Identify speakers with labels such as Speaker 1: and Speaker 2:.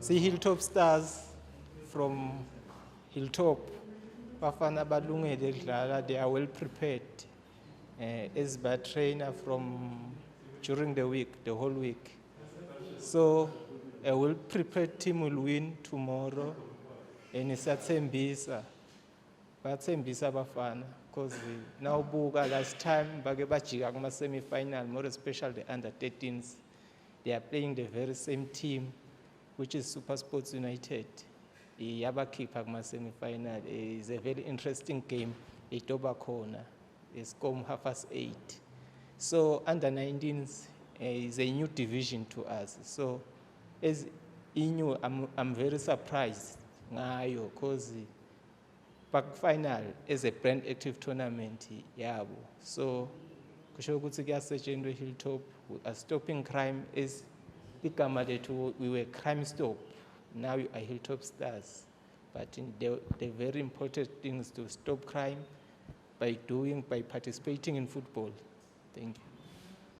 Speaker 1: See Hilltop stars from Hilltop, Bafana balungele dlala, they are well prepared. As by trainer from during the week, the whole week. So a well prepared team will win tomorrow, and it's at Sembisa. But Sembisa Bafana, because now Buga last time bage bajika kuma semi-final, more especially the under-13s. They are playing the very same team, which is Super Sports United. Yabakipha kuma semi-final is a very interesting game. Corner. It's come 8:30. So under-19s is a new division to us. So as new, I'm very surprised because back final is a BrandActive tournament. So kusho ukuthi kuyasetshenziswa Hilltop, we are stopping crime. Is we were crime stop. Now we are Hilltop stars. But the very important thing is to stop crime by participating in football. Thank you.